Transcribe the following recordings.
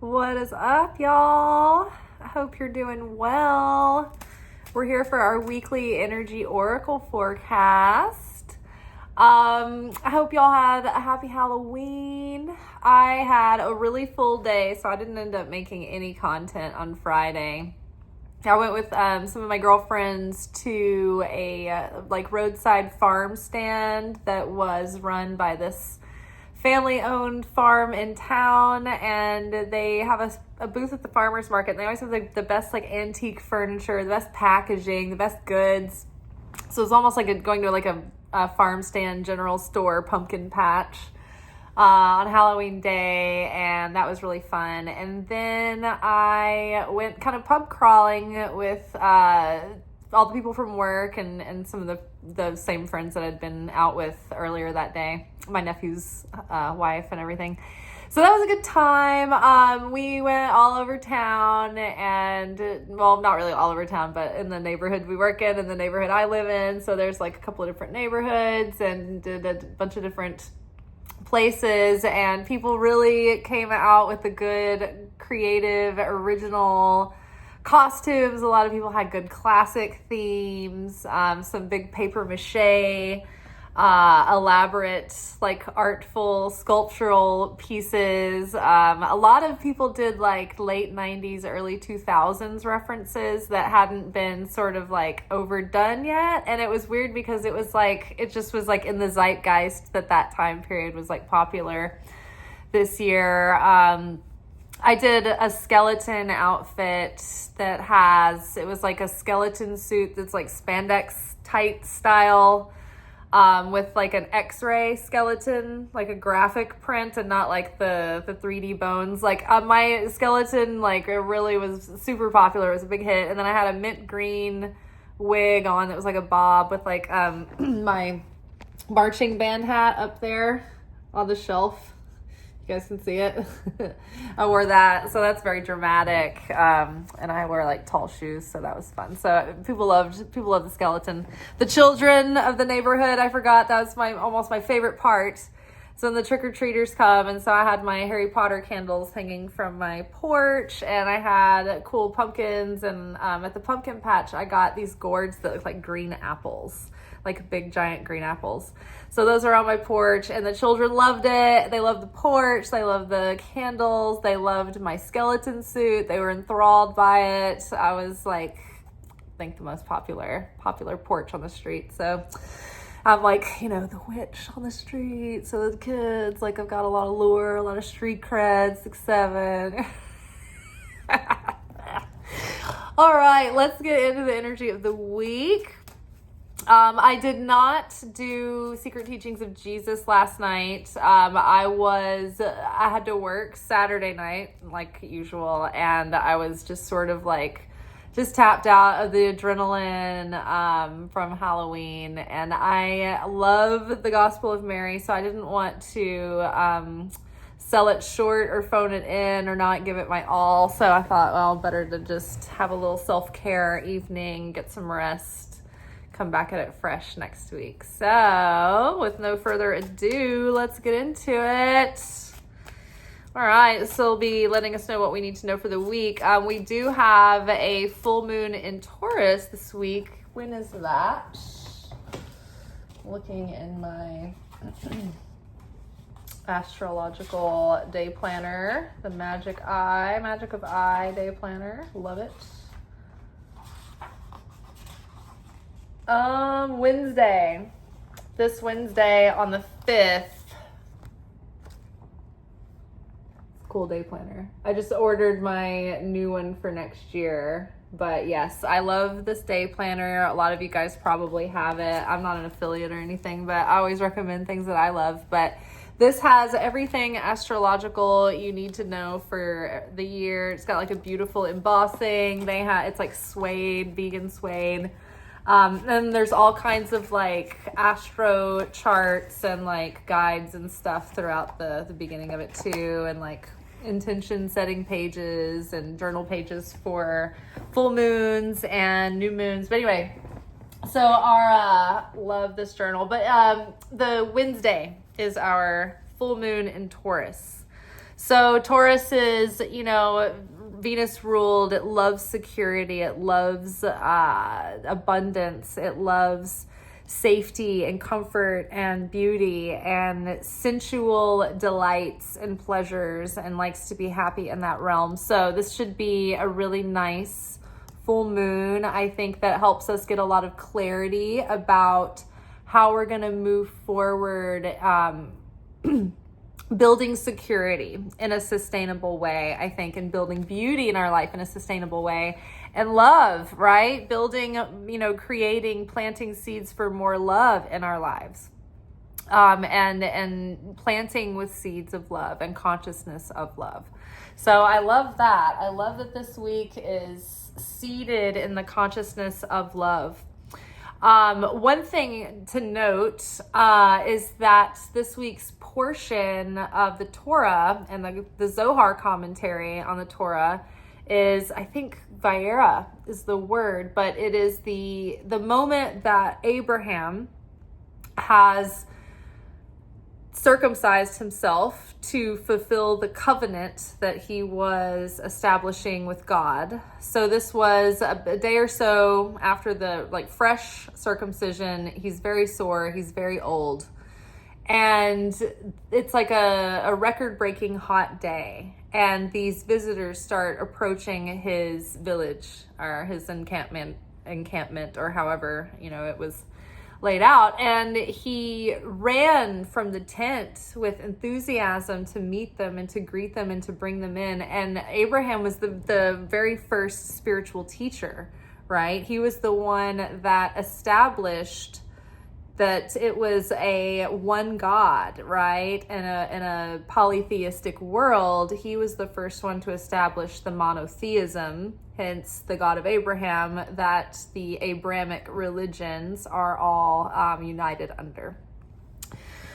What is up, y'all? I hope you're doing well. We're here for our weekly energy oracle forecast. I hope y'all had a happy Halloween. I had a really full day, so I didn't end up making any content on Friday. I went with some of my girlfriends to a roadside farm stand that was run by this family-owned farm in town, and they have a booth at the farmer's market. And they always have the best antique furniture, the best packaging, the best goods. So it's almost like going to a farm stand general store pumpkin patch on Halloween day, and that was really fun. And then I went kind of pub crawling with all the people from work and some of the same friends that I'd been out with earlier that day, my nephew's wife and everything. So that was a good time. We went all over town, and well, not really all over town, but in the neighborhood we work in and the neighborhood I live in. So there's a couple of different neighborhoods, and did a bunch of different places, and people really came out with a good, creative, original costumes. A lot of people had good classic themes, some big paper mache, elaborate, artful sculptural pieces. A lot of people did late 90s, early 2000s references that hadn't been sort of overdone yet. And it was weird because it was it just was in the zeitgeist that time period was popular this year. I did a skeleton outfit that it was a skeleton suit that's spandex tight style, with an x-ray skeleton, a graphic print, and not the 3D bones. My skeleton it really was super popular. It was a big hit. And then I had a mint green wig on that was a bob with my marching band hat up there on the shelf. You guys can see it. I wore that, so that's very dramatic. And I wear tall shoes, so that was fun. So people loved the skeleton. The children of the neighborhood, I forgot, that was almost my favorite part. So then the trick-or-treaters come, and so I had my Harry Potter candles hanging from my porch, and I had cool pumpkins, and at the pumpkin patch I got these gourds that look like green apples, big giant green apples. So those are on my porch, and the children loved it. They loved the porch, they loved the candles, they loved my skeleton suit, they were enthralled by it. I was I think the most popular porch on the street. So I'm the witch on the street. So the kids, I've got a lot of lure, a lot of street cred, 6'7". All right, let's get into the energy of the week. I did not do Secret Teachings of Jesus last night. I had to work Saturday night, like usual, and I was just sort of just tapped out of the adrenaline from Halloween. And I love the Gospel of Mary, so I didn't want to sell it short or phone it in or not give it my all. So I thought, well, better to just have a little self-care evening, get some rest, come back at it fresh next week. So with no further ado, let's get into it. All right, this will be letting us know what we need to know for the week. We do have a full moon in Taurus this week. When is that? Looking in my astrological day planner, the Magick of I day planner. Love it. Wednesday. This Wednesday on the 5th. Cool day planner. I just ordered my new one for next year. But yes, I love this day planner. A lot of you guys probably have it. I'm not an affiliate or anything, but I always recommend things that I love. But this has everything astrological you need to know for the year. It's got a beautiful embossing. It's suede, vegan suede. And there's all kinds of astro charts and guides and stuff throughout the beginning of it too, and intention setting pages and journal pages for full moons and new moons. But anyway, so love this journal. But the Wednesday is our full moon in Taurus. So Taurus is, Venus ruled. It loves security. It loves abundance. It loves safety and comfort and beauty and sensual delights and pleasures, and likes to be happy in that realm. So this should be a really nice full moon. I think that helps us get a lot of clarity about how we're going to move forward, building security in a sustainable way, I think, and building beauty in our life in a sustainable way, and love, right? Building, creating, planting seeds for more love in our lives, and planting with seeds of love and consciousness of love. So I love that. I love that this week is seated in the consciousness of love. One thing to note is that this week's portion of the Torah and the Zohar commentary on the Torah is, I think, Vayera is the word, but it is the moment that Abraham has circumcised himself to fulfill the covenant that he was establishing with God. So this was a day or so after the fresh circumcision. He's very sore. He's very old. And it's like a record-breaking hot day. And these visitors start approaching his village or his encampment or however, it was laid out, and he ran from the tent with enthusiasm to meet them and to greet them and to bring them in. And Abraham was the very first spiritual teacher, right? He was the one that established that it was a one God, right? In a polytheistic world, he was the first one to establish the monotheism, hence the God of Abraham, that the Abrahamic religions are all united under.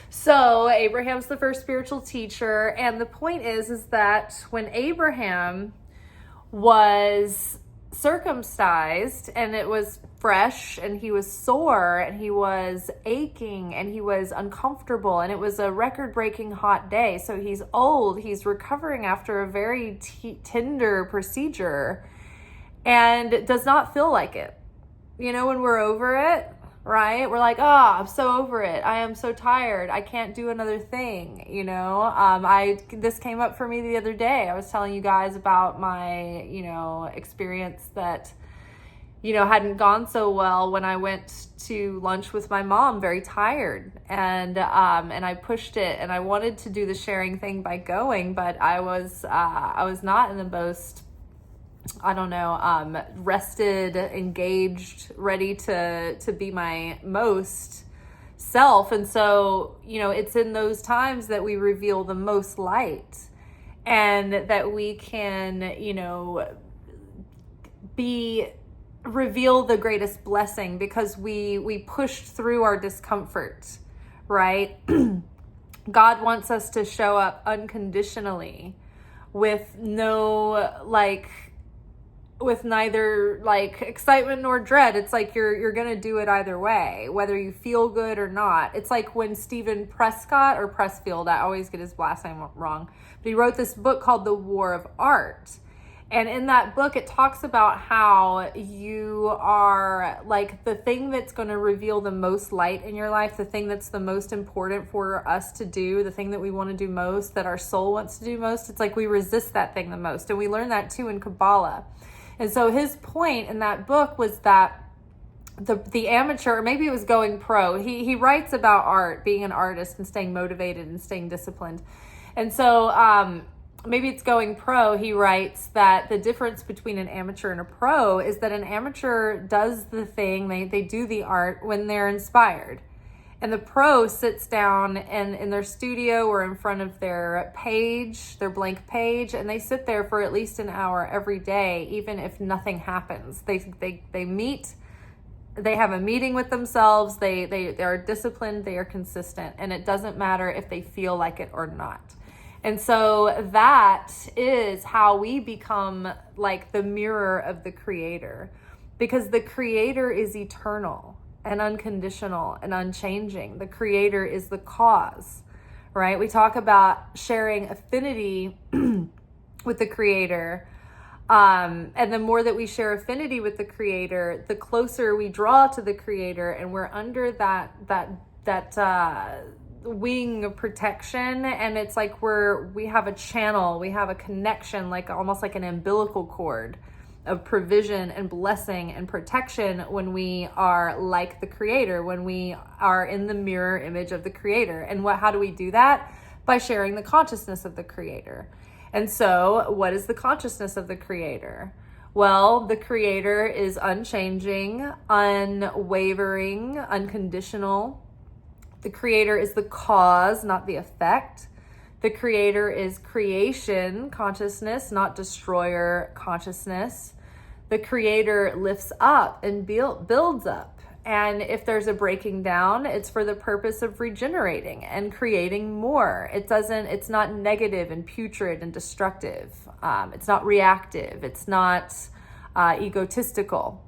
So Abraham's the first spiritual teacher, and the point is that when Abraham was circumcised and it was fresh and he was sore and he was aching and he was uncomfortable and it was a record-breaking hot day, so he's old, he's recovering after a very tender procedure and does not feel like it. When we're over it, right? We're like, I'm so over it. I am so tired. I can't do another thing. This came up for me the other day. I was telling you guys about my, experience that, hadn't gone so well when I went to lunch with my mom, very tired. And I pushed it, and I wanted to do the sharing thing by going, but I was not in the most, rested, engaged, ready to be my most self. And so, it's in those times that we reveal the most light, and that we can, reveal the greatest blessing, because we pushed through our discomfort, right? God wants us to show up unconditionally with with neither excitement nor dread. It's like you're gonna do it either way, whether you feel good or not. It's like when Stephen Prescott, or Pressfield, I always get his last name wrong, but he wrote this book called The War of Art. And in that book, it talks about how you are the thing that's going to reveal the most light in your life, the thing that's the most important for us to do, the thing that we want to do most, that our soul wants to do most. It's like we resist that thing the most. And we learn that too in Kabbalah. And so his point in that book was that the amateur, or maybe it was going pro, he writes about art, being an artist and staying motivated and staying disciplined. And so maybe it's going pro, he writes that the difference between an amateur and a pro is that an amateur does the thing, they do the art when they're inspired. And the pro sits down and in their studio or in front of their page, their blank page, and they sit there for at least an hour every day, even if nothing happens. They meet, they have a meeting with themselves, they are disciplined, they are consistent, and it doesn't matter if they feel like it or not. And so that is how we become the mirror of the Creator, because the Creator is eternal and unconditional and unchanging. The Creator is the cause, right? We talk about sharing affinity with the Creator. And the more that we share affinity with the Creator, the closer we draw to the Creator, and we're under that wing of protection. And it's like we have a channel, we have a connection, like almost like an umbilical cord of provision and blessing and protection when we are like the Creator, when we are in the mirror image of the Creator. And how do we do that? By sharing the consciousness of the Creator. And so, what is the consciousness of the Creator? Well, the Creator is unchanging, unwavering, unconditional. The Creator is the cause, not the effect. The Creator is creation consciousness, not destroyer consciousness. The Creator lifts up and builds up. And if there's a breaking down, it's for the purpose of regenerating and creating more. It's not negative and putrid and destructive. It's not reactive. It's not egotistical,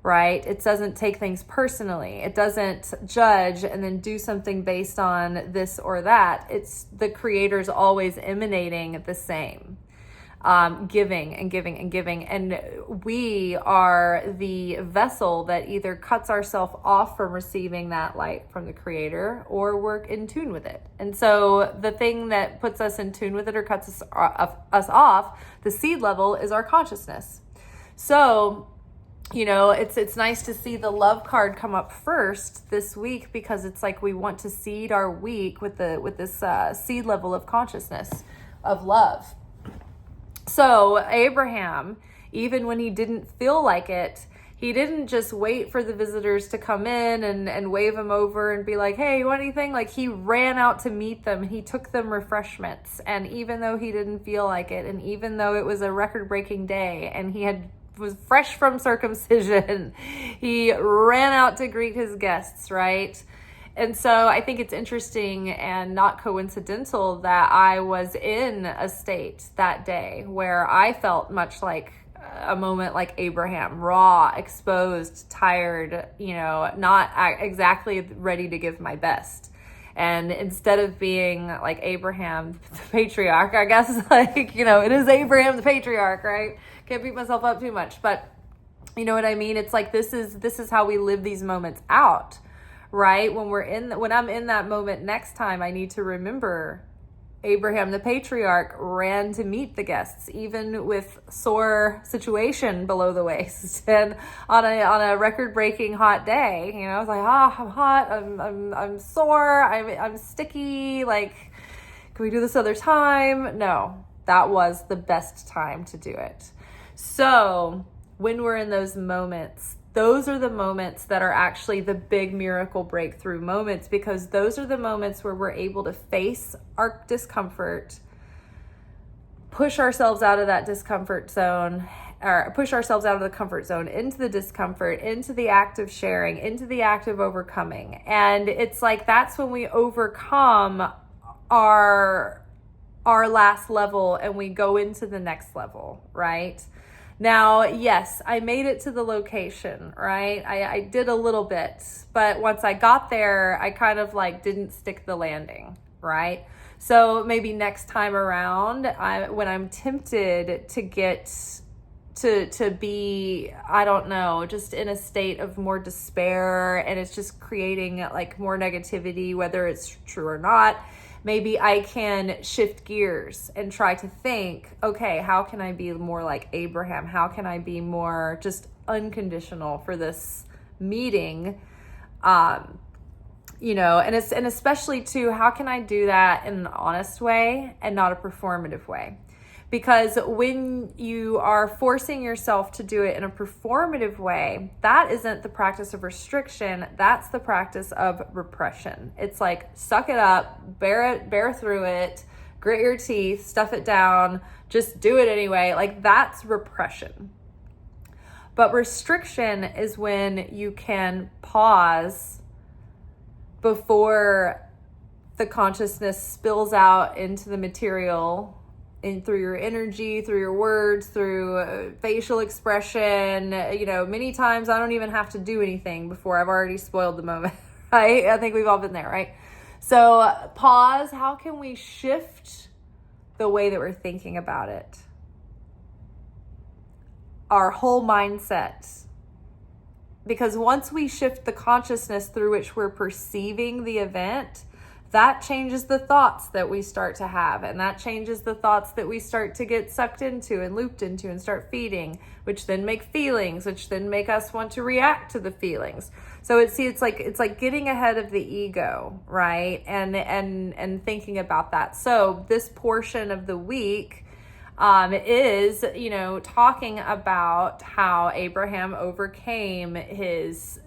right? It doesn't take things personally. It doesn't judge and then do something based on this or that. It's the Creator's always emanating the same. Giving and giving and giving. And we are the vessel that either cuts ourselves off from receiving that light from the Creator, or we're in tune with it. And so the thing that puts us in tune with it or cuts us off, the seed level, is our consciousness. So, it's nice to see the love card come up first this week, because it's like we want to seed our week with this seed level of consciousness, of love. So Abraham, even when he didn't feel like it, he didn't just wait for the visitors to come in and wave him over and be like, hey, you want anything? Like, he ran out to meet them. He took them refreshments. And even though he didn't feel like it, and even though it was a record-breaking day and he was fresh from circumcision, he ran out to greet his guests, right? And so I think it's interesting and not coincidental that I was in a state that day where I felt much like a moment like Abraham, raw, exposed, tired, not exactly ready to give my best. And instead of being like Abraham, the patriarch, I guess, it is Abraham, the patriarch, right? Can't beat myself up too much, but you know what I mean? It's like, this is how we live these moments out. Right? When I'm in that moment next time, I need to remember Abraham, the patriarch, ran to meet the guests, even with sore situation below the waist, and on a record-breaking hot day. I was like, I'm hot, I'm sore, I'm sticky. Like, can we do this other time? No, that was the best time to do it. So when we're in those moments, those are the moments that are actually the big miracle breakthrough moments, because those are the moments where we're able to face our discomfort, push ourselves out of that discomfort zone, or push ourselves out of the comfort zone into the discomfort, into the act of sharing, into the act of overcoming. And it's like, that's when we overcome our last level and we go into the next level, right? Now, yes, I made it to the location, right? I did a little bit, but once I got there, I kind of didn't stick the landing, right? So maybe next time around, when I'm tempted to get to be, I don't know, just in a state of more despair, and it's just creating more negativity, whether it's true or not, maybe I can shift gears and try to think, okay, how can I be more like Abraham? How can I be more just unconditional for this meeting? And especially too, how can I do that in an honest way and not a performative way? Because when you are forcing yourself to do it in a performative way, that isn't the practice of restriction. That's the practice of repression. It's like, suck it up, bear through it, grit your teeth, stuff it down, just do it anyway. That's repression. But restriction is when you can pause before the consciousness spills out into the material, and through your energy, through your words, through facial expression. Many times I don't even have to do anything before I've already spoiled the moment, right? I think we've all been there, right? So pause. How can we shift the way that we're thinking about it? Our whole mindset. Because once we shift the consciousness through which we're perceiving the event, that changes the thoughts that we start to have. And that changes the thoughts that we start to get sucked into and looped into and start feeding, which then make feelings, which then make us want to react to the feelings. So it's like getting ahead of the ego, right? And thinking about that. So this portion of the week is, talking about how Abraham overcame his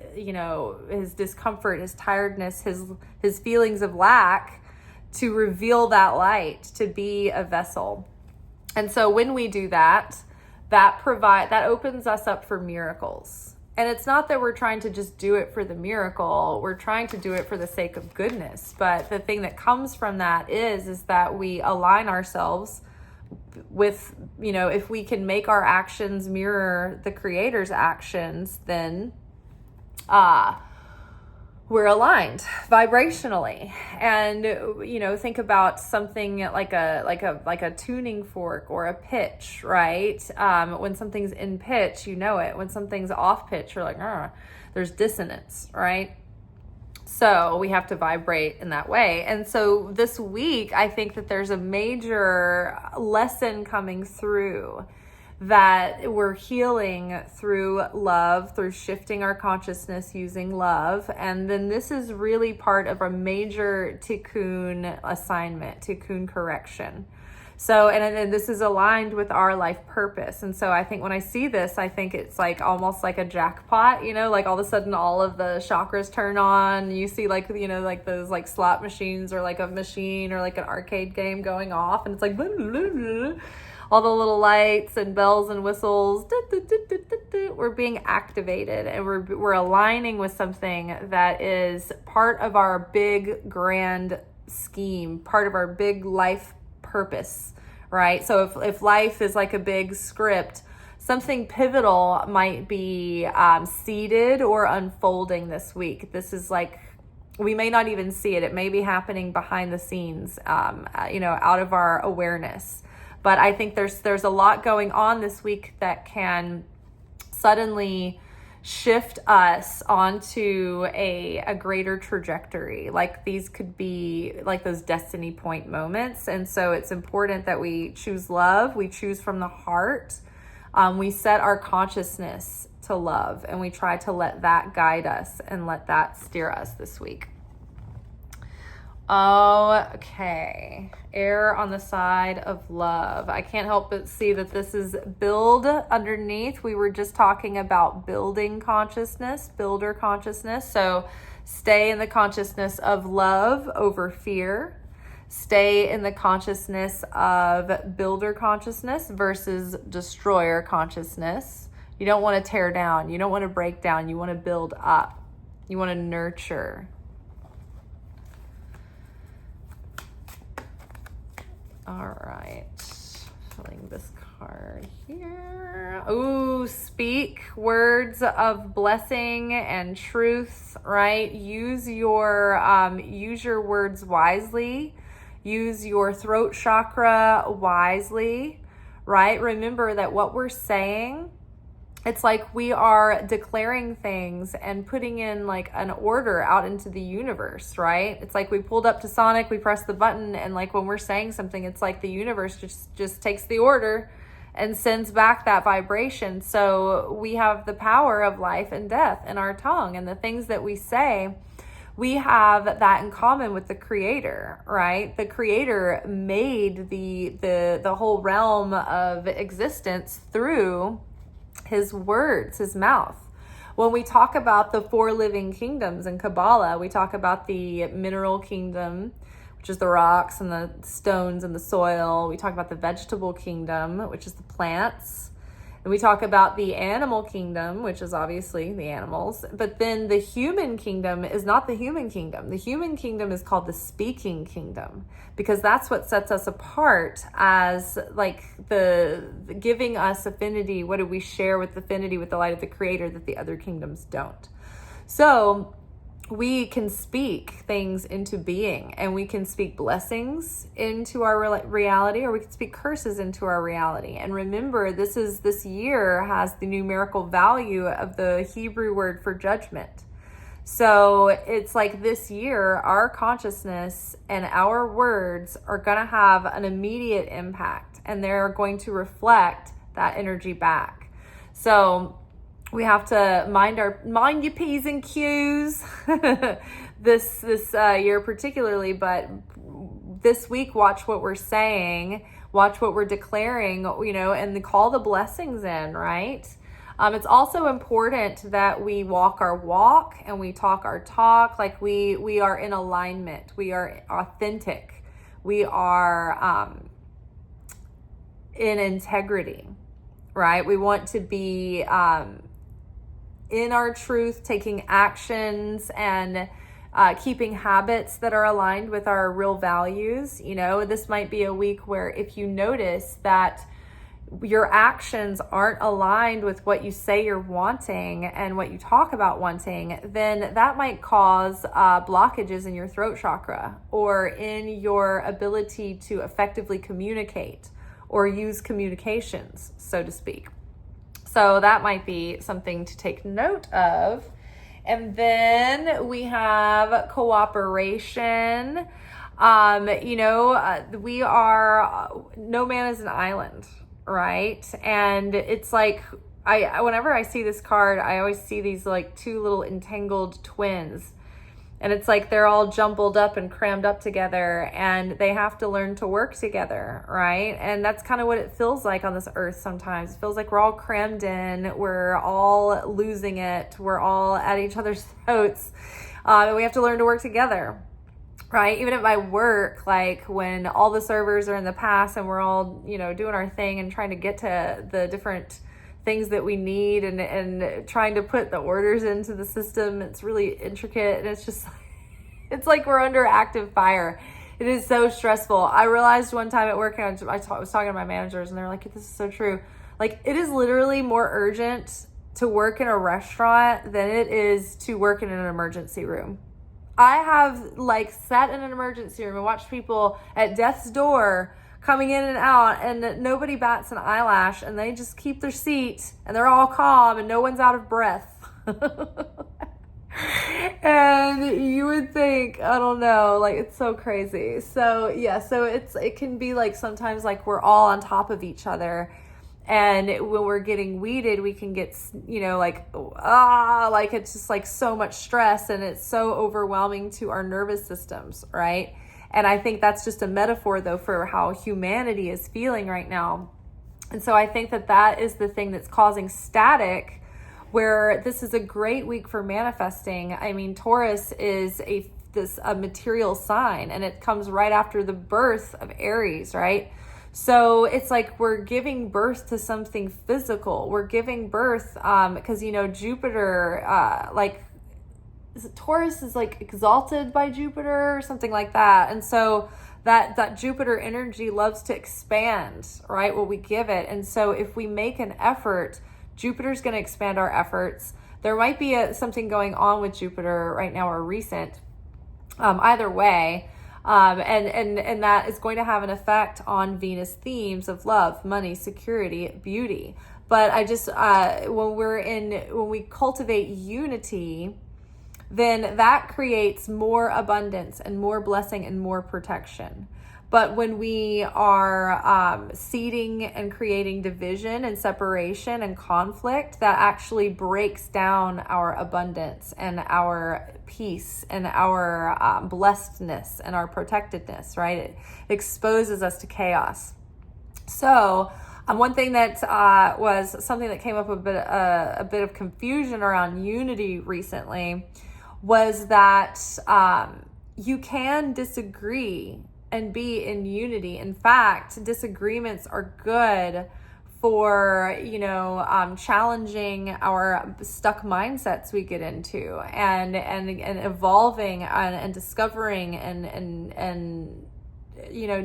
discomfort, his tiredness, his feelings of lack, to reveal that light, to be a vessel. And so when we do that, that opens us up for miracles. And it's not that we're trying to just do it for the miracle. We're trying to do it for the sake of goodness. But the thing that comes from that is that we align ourselves with, if we can make our actions mirror the Creator's actions, then we're aligned vibrationally. And think about something like a tuning fork or a pitch, right? When something's in pitch, it. When something's off pitch, you're like, there's dissonance, right? So we have to vibrate in that way. And so this week, I think that there's a major lesson coming through, that we're healing through love, through shifting our consciousness using love. And then this is really part of a major tikkun assignment, tikkun correction. So, and this is aligned with our life purpose. And so I think when I see this, I think it's like almost like a jackpot, like all of a sudden all of the chakras turn on. You see like those like slot machines, or like a machine, or like an arcade game going off. And it's like, blah, blah, blah, blah. All the little lights and bells and whistles, we're being activated, and we're aligning with something that is part of our big grand scheme, part of our big life purpose, right? So if life is like a big script, something pivotal might be seeded or unfolding this week. This is like, we may not even see it. It may be happening behind the scenes, out of our awareness. But I think there's a lot going on this week that can suddenly shift us onto a greater trajectory. Like these could be like those destiny point moments. And so it's important that we choose love. We choose from the heart. We set our consciousness to love, and we try to let that guide us and let that steer us this week. Okay. Err on the side of love. I can't help but see that this is build underneath. We were just talking about building consciousness, builder consciousness. So stay in the consciousness of love over fear. Stay in the consciousness of builder consciousness versus destroyer consciousness. You don't want to tear down. You don't want to break down. You want to build up. You want to nurture. All right, filling this card here. Ooh, speak words of blessing and truth, right? Use your words wisely. Use your throat chakra wisely, right? Remember that what we're saying, it's like we are declaring things and putting in like an order out into the universe, right? It's like we pulled up to Sonic, we pressed the button, and like when we're saying something, it's like the universe just takes the order and sends back that vibration. So we have the power of life and death in our tongue, and the things that we say, we have that in common with the Creator, right? The Creator made the whole realm of existence through his words, his mouth. When we talk about the 4 living kingdoms in Kabbalah, we talk about the mineral kingdom, which is the rocks and the stones and the soil. We talk about the vegetable kingdom, which is the plants. And we talk about the animal kingdom, which is obviously the animals. But then the human kingdom is not the human kingdom. The human kingdom is called the speaking kingdom, because that's what sets us apart as like the giving us affinity. What do we share with affinity with the light of the Creator that the other kingdoms don't? So we can speak things into being, and we can speak blessings into our reality, or we can speak curses into our reality. And remember, this year has the numerical value of the Hebrew word for judgment. So it's like this year, our consciousness and our words are going to have an immediate impact, and they're going to reflect that energy back. So we have to mind your P's and Q's this year particularly, but this week, watch what we're saying, watch what we're declaring, and call the blessings in, right? It's also important that we walk our walk and we talk our talk, like we are in alignment, we are authentic, we are in integrity, right? We want to be in our truth, taking actions and keeping habits that are aligned with our real values. This might be a week where if you notice that your actions aren't aligned with what you say you're wanting and what you talk about wanting, then that might cause blockages in your throat chakra or in your ability to effectively communicate or use communications, so to speak. So that might be something to take note of. And then we have cooperation. We are, no man is an island, right? And it's like, whenever I see this card, I always see these like two little entangled twins. And it's like they're all jumbled up and crammed up together, and they have to learn to work together, right? And that's kind of what it feels like on this earth sometimes. It feels like we're all crammed in, we're all losing it, we're all at each other's throats, and we have to learn to work together, right? Even at my work, like when all the servers are in the past and we're all, doing our thing and trying to get to the different things that we need and trying to put the orders into the system. It's really intricate, and it's just, it's like we're under active fire. It is so stressful. I realized one time at work, and I was talking to my managers, and they're like, this is so true. Like, it is literally more urgent to work in a restaurant than it is to work in an emergency room. I have sat in an emergency room and watched people at death's door coming in and out, and nobody bats an eyelash, and they just keep their seat, and they're all calm, and no one's out of breath. And you would think, I don't know, it's so crazy. So yeah, so it can be sometimes we're all on top of each other, and when we're getting weeded, we can get, it's just so much stress, and it's so overwhelming to our nervous systems, right? And I think that's just a metaphor, though, for how humanity is feeling right now. And so I think that is the thing that's causing static, where this is a great week for manifesting. I mean, Taurus is a material sign, and it comes right after the birth of Aries, right? So it's like we're giving birth to something physical. We're giving birth because, Jupiter, Taurus is exalted by Jupiter or something like that. And so that Jupiter energy loves to expand, right? What we give it. And so if we make an effort, Jupiter's going to expand our efforts. There might be something going on with Jupiter right now or recent, either way. And that is going to have an effect on Venus themes of love, money, security, beauty. But I just, when we cultivate unity, then that creates more abundance and more blessing and more protection. But when we are seeding and creating division and separation and conflict, that actually breaks down our abundance and our peace and our blessedness and our protectedness, right? It exposes us to chaos. So one thing that was something that came up a bit of confusion around unity recently was that you can disagree and be in unity. In fact, disagreements are good for, challenging our stuck mindsets we get into and evolving and discovering and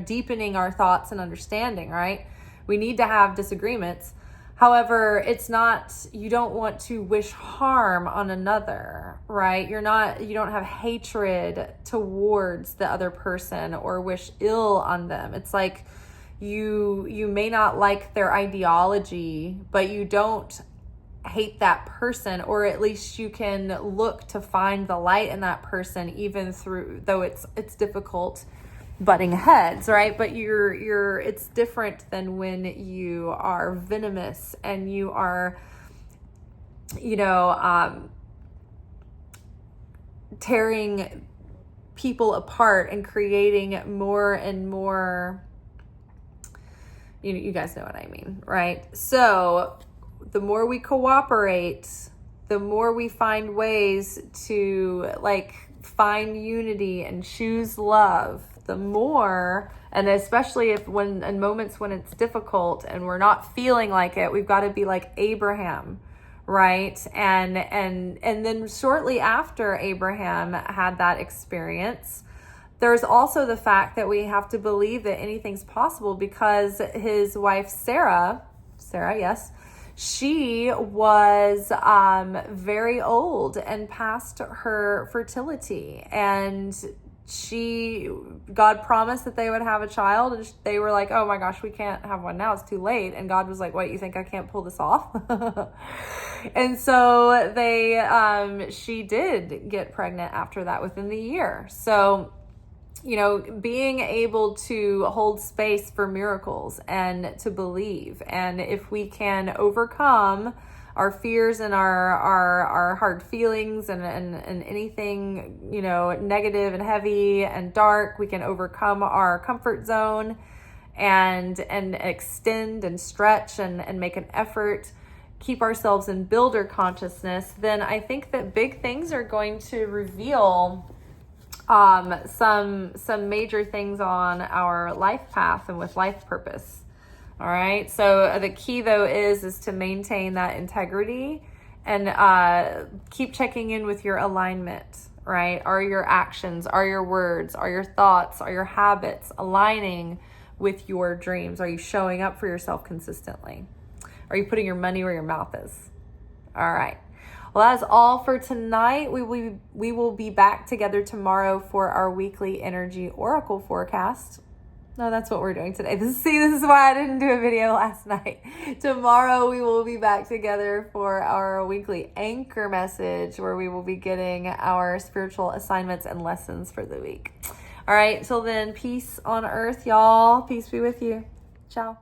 deepening our thoughts and understanding, right? We need to have disagreements. However, it's not, you don't want to wish harm on another, right? You don't have hatred towards the other person or wish ill on them. It's like you may not like their ideology, but you don't hate that person, or at least you can look to find the light in that person, even though it's difficult butting heads, right? But it's different than when you are venomous and you are, tearing people apart and creating more and more, you guys know what I mean, right? So the more we cooperate, the more we find ways to find unity and choose love, the more, and especially in moments when it's difficult and we're not feeling like it, we've got to be like Abraham, right? And then shortly after Abraham had that experience, there's also the fact that we have to believe that anything's possible, because his wife, Sarah, yes, she was very old and past her fertility, and God promised that they would have a child, and they were like, oh my gosh, we can't have one now, it's too late. And God was like, what, you think I can't pull this off? And so she did get pregnant after that within the year. So, being able to hold space for miracles and to believe, and if we can overcome our fears and our hard feelings and anything, negative and heavy and dark, we can overcome our comfort zone and extend and stretch and make an effort, keep ourselves in builder consciousness, then I think that big things are going to reveal some major things on our life path and with life purpose. All right. So the key though is to maintain that integrity and keep checking in with your alignment, right? Are your actions, are your words, are your thoughts, are your habits aligning with your dreams? Are you showing up for yourself consistently? Are you putting your money where your mouth is? All right. Well, that's all for tonight. We will be back together tomorrow for our weekly energy oracle forecast. No, that's what we're doing today. This is why I didn't do a video last night. Tomorrow we will be back together for our weekly anchor message, where we will be getting our spiritual assignments and lessons for the week. All right, till then, peace on earth, y'all. Peace be with you. Ciao.